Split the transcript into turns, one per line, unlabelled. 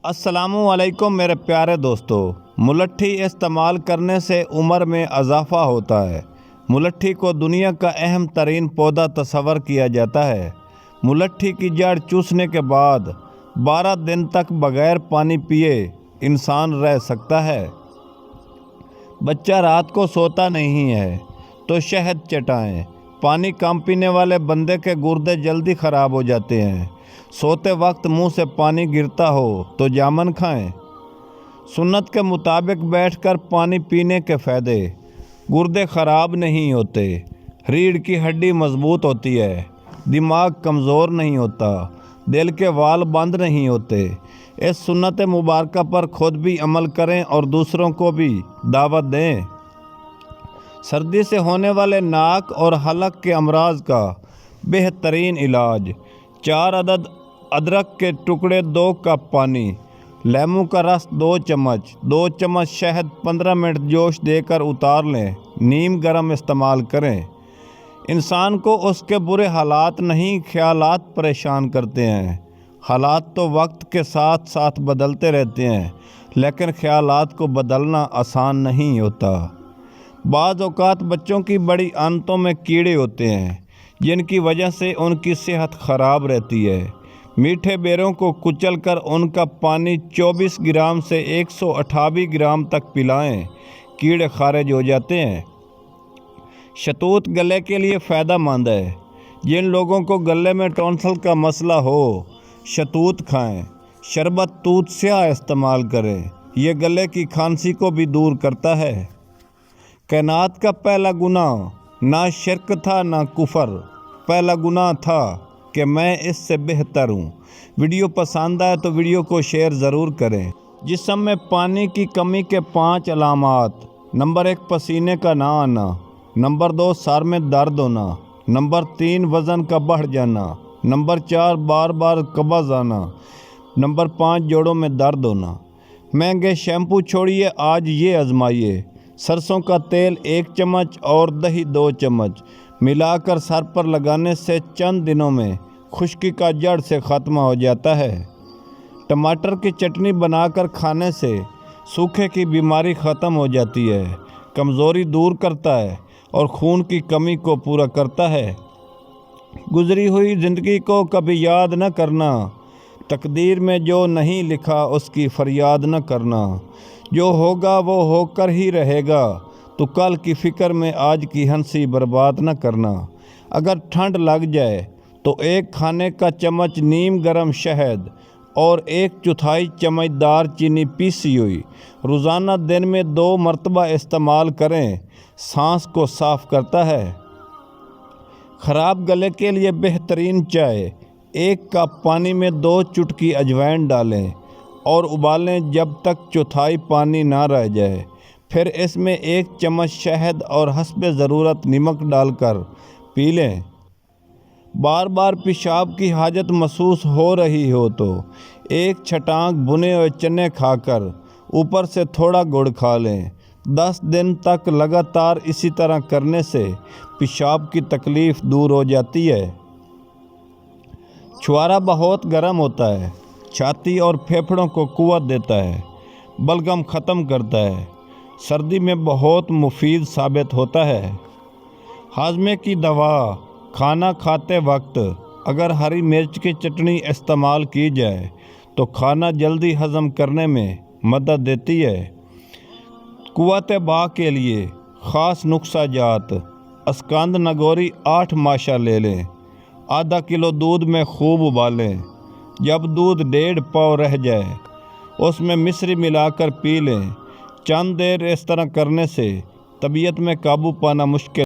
السلام علیکم میرے پیارے دوستو، ملٹھی استعمال کرنے سے عمر میں اضافہ ہوتا ہے۔ ملٹھی کو دنیا کا اہم ترین پودا تصور کیا جاتا ہے۔ ملٹھی کی جڑ چوسنے کے بعد 12 دن تک بغیر پانی پیے انسان رہ سکتا ہے۔ بچہ رات کو سوتا نہیں ہے تو شہد چٹائیں۔ پانی کم پینے والے بندے کے گردے جلدی خراب ہو جاتے ہیں۔ سوتے وقت منہ سے پانی گرتا ہو تو جامن کھائیں۔ سنت کے مطابق بیٹھ کر پانی پینے کے فائدے: گردے خراب نہیں ہوتے، ریڑھ کی ہڈی مضبوط ہوتی ہے، دماغ کمزور نہیں ہوتا، دل کے وال بند نہیں ہوتے۔ اس سنت مبارکہ پر خود بھی عمل کریں اور دوسروں کو بھی دعوت دیں۔ سردی سے ہونے والے ناک اور حلق کے امراض کا بہترین علاج: 4 عدد ادرک کے ٹکڑے، 2 کپ پانی، لیموں کا رس 2 چمچ، 2 چمچ شہد 15 منٹ جوش دے کر اتار لیں، نیم گرم استعمال کریں۔ انسان کو اس کے برے حالات نہیں، خیالات پریشان کرتے ہیں۔ حالات تو وقت کے ساتھ ساتھ بدلتے رہتے ہیں، لیکن خیالات کو بدلنا آسان نہیں ہوتا۔ بعض اوقات بچوں کی بڑی آنتوں میں کیڑے ہوتے ہیں، جن کی وجہ سے ان کی صحت خراب رہتی ہے۔ میٹھے بیروں کو کچل کر ان کا پانی 24 گرام سے 128 گرام تک پلائیں، کیڑے خارج ہو جاتے ہیں۔ شہتوت گلے کے لیے فائدہ مند ہے۔ جن لوگوں کو گلے میں ٹونسل کا مسئلہ ہو، شہتوت کھائیں۔ شربت توت سیاہ استعمال کریں، یہ گلے کی کھانسی کو بھی دور کرتا ہے۔ کائنات کا پہلا گناہ نہ شرک تھا نہ کفر، پہلا گناہ تھا کہ میں اس سے بہتر ہوں۔ ویڈیو پسند آئے تو ویڈیو کو شیئر ضرور کریں۔ جسم میں پانی کی کمی کے 5 علامات: نمبر 1 پسینے کا نہ آنا، نمبر 2 سر میں درد ہونا، نمبر 3 وزن کا بڑھ جانا، نمبر 4 بار بار قبض آنا، نمبر 5 جوڑوں میں درد ہونا۔ مہنگے شیمپو چھوڑیے، آج یہ آزمائیے۔ سرسوں کا تیل 1 چمچ اور دہی 2 چمچ ملا کر سر پر لگانے سے چند دنوں میں خشکی کا جڑ سے خاتمہ ہو جاتا ہے۔ ٹماٹر کی چٹنی بنا کر کھانے سے سوکھے کی بیماری ختم ہو جاتی ہے، کمزوری دور کرتا ہے اور خون کی کمی کو پورا کرتا ہے۔ گزری ہوئی زندگی کو کبھی یاد نہ کرنا، تقدیر میں جو نہیں لکھا اس کی فریاد نہ کرنا۔ جو ہوگا وہ ہو کر ہی رہے گا، تو کل کی فکر میں آج کی ہنسی برباد نہ کرنا۔ اگر ٹھنڈ لگ جائے تو 1 کھانے کا چمچ نیم گرم شہد اور 1/4 چمچ دار چینی پیسی ہوئی روزانہ دن میں 2 مرتبہ استعمال کریں، سانس کو صاف کرتا ہے۔ خراب گلے کے لیے بہترین چائے: 1 کپ پانی میں 2 چٹکی اجوائن ڈالیں اور ابالیں جب تک چوتھائی پانی نہ رہ جائے، پھر اس میں 1 چمچ شہد اور حسب ضرورت نمک ڈال کر پی لیں۔ بار بار پیشاب کی حاجت محسوس ہو رہی ہو تو 1 چھٹانک بھنے ہوئے چنے کھا کر اوپر سے تھوڑا گڑ کھا لیں۔ 10 دن تک لگاتار اسی طرح کرنے سے پیشاب کی تکلیف دور ہو جاتی ہے۔ چھوارا بہت گرم ہوتا ہے، چھاتی اور پھیپھڑوں کو قوت دیتا ہے، بلغم ختم کرتا ہے، سردی میں بہت مفید ثابت ہوتا ہے۔ ہاضمے کی دوا: کھانا کھاتے وقت اگر ہری مرچ کی چٹنی استعمال کی جائے تو کھانا جلدی ہضم کرنے میں مدد دیتی ہے۔ قوت باہ کے لیے خاص نسخہ جات: اسکند نگوری 8 ماشا لے لیں، ½ کلو دودھ میں خوب ابالیں۔ جب دودھ 1.5 پاؤ رہ جائے اس میں مصری ملا کر پی لیں۔ چند دیر اس طرح کرنے سے طبیعت میں قابو پانا مشکل